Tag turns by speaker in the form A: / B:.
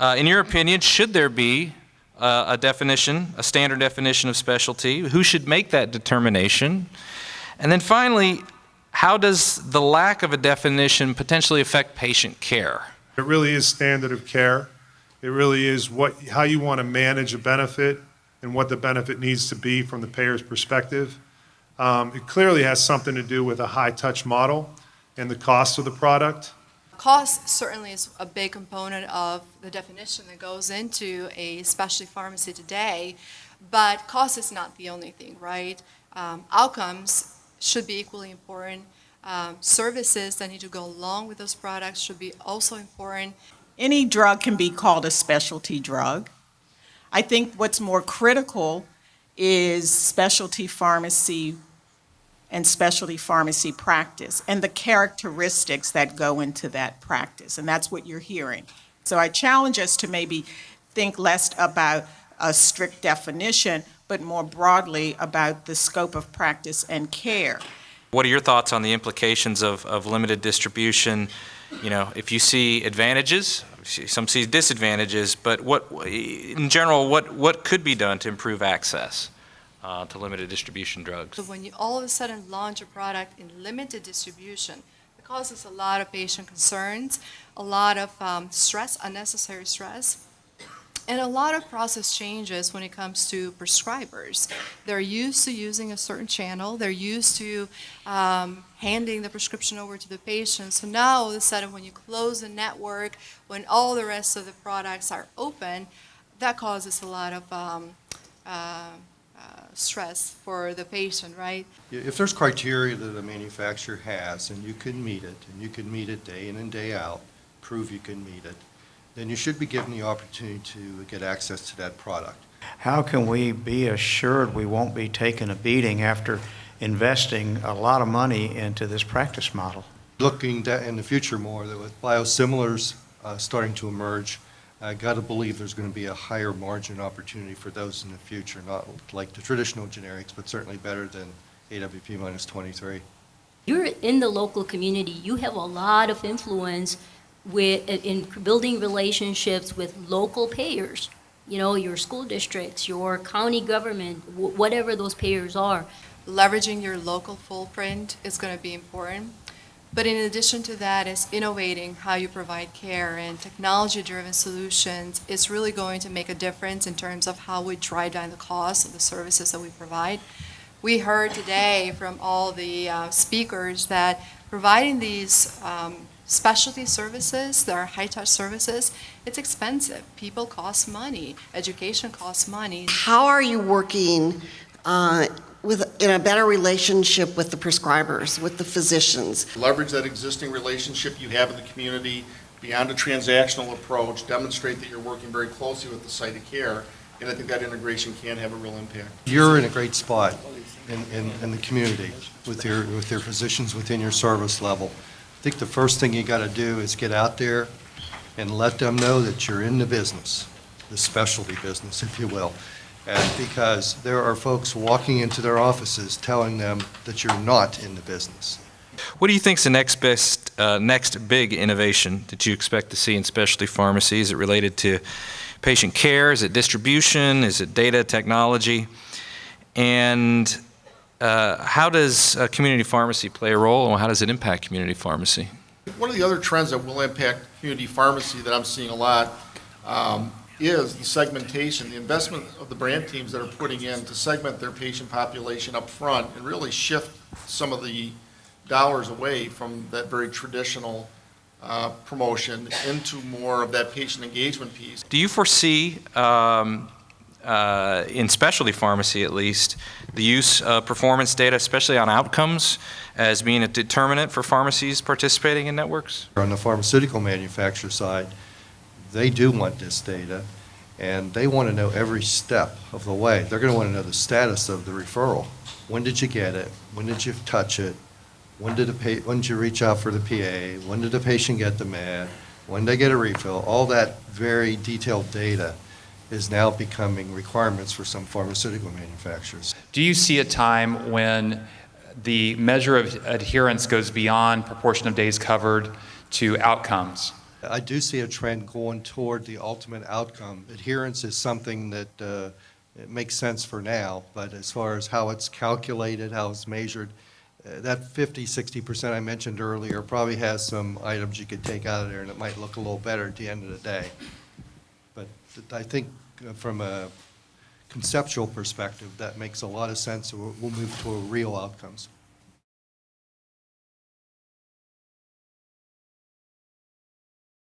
A: In your opinion, should there be a definition, a standard definition of specialty? Who should make that determination? And then finally, how does the lack of a definition potentially affect patient care?
B: It really is standard of care. It really is how you want to manage a benefit and what the benefit needs to be from the payer's perspective. It clearly has something to do with a high-touch model and the cost of the product.
C: Cost certainly is a big component of the definition that goes into a specialty pharmacy today, but cost is not the only thing, right? Outcomes should be equally important. Services that need to go along with those products should be also important.
D: Any drug can be called a specialty drug. I think what's more critical is specialty pharmacy and specialty pharmacy practice and the characteristics that go into that practice, and that's what you're hearing. So I challenge us to maybe think less about a strict definition, but more broadly about the scope of practice and care.
A: What are your thoughts on the implications of limited distribution? You know, if you see advantages, some see disadvantages, but in general, what could be done to improve access to limited distribution drugs?
C: So when you all of a sudden launch a product in limited distribution, it causes a lot of patient concerns, a lot of stress, unnecessary stress, and a lot of process changes when it comes to prescribers. They're used to using a certain channel. They're used to handing the prescription over to the patient. So now all of a sudden when you close the network, when all the rest of the products are open, that causes a lot of stress for the patient, right?
E: If there's criteria that a manufacturer has and you can meet it, and you can meet it day in and day out, prove you can meet it, then you should be given the opportunity to get access to that product.
F: How can we be assured we won't be taking a beating after investing a lot of money into this practice model?
E: Looking in the future more, that with biosimilars starting to emerge, I got to believe there's going to be a higher margin opportunity for those in the future, not like the traditional generics, but certainly better than AWP minus 23.
G: You're in the local community. You have a lot of influence in building relationships with local payers, you know, your school districts, your county government, whatever those payers are.
C: Leveraging your local footprint is going to be important. But in addition to that is innovating how you provide care, and technology-driven solutions is really going to make a difference in terms of how we drive down the cost of the services that we provide. We heard today from all the speakers that providing these specialty services, that are high-touch services, it's expensive. People cost money. Education costs money.
H: How are you working in a better relationship with the prescribers, with the physicians?
I: Leverage that existing relationship you have in the community beyond a transactional approach, demonstrate that you're working very closely with the site of care, and I think that integration can have a real impact.
E: You're in a great spot in the community with your physicians within your service level. I think the first thing you got to do is get out there and let them know that you're in the business, the specialty business, if you will. And because there are folks walking into their offices telling them that you're not in the business.
A: What do you think is the next big innovation that you expect to see in specialty pharmacy? Is it related to patient care? Is it distribution? Is it data technology? And how does community pharmacy play a role, and how does it impact community pharmacy?
I: One of the other trends that will impact community pharmacy that I'm seeing a lot is the segmentation, the investment of the brand teams that are putting in to segment their patient population up front and really shift some of the dollars away from that very traditional promotion into more of that patient engagement piece.
A: Do you foresee, in specialty pharmacy at least, the use of performance data, especially on outcomes, as being a determinant for pharmacies participating in networks?
E: On the pharmaceutical manufacturer side, they do want this data, and they want to know every step of the way. They're going to want to know the status of the referral. When did you get it? When did you touch it? When did you reach out for the PA? When did the patient get the med? When did they get a refill? All that very detailed data is now becoming requirements for some pharmaceutical manufacturers.
J: Do you see a time when the measure of adherence goes beyond proportion of days covered to outcomes?
E: I do see a trend going toward the ultimate outcome. Adherence is something that it makes sense for now, but as far as how it's calculated, how it's measured, that 50, 60% I mentioned earlier probably has some items you could take out of there, and it might look a little better at the end of the day. But I think from a conceptual perspective, that makes a lot of sense, so we'll move toward real outcomes.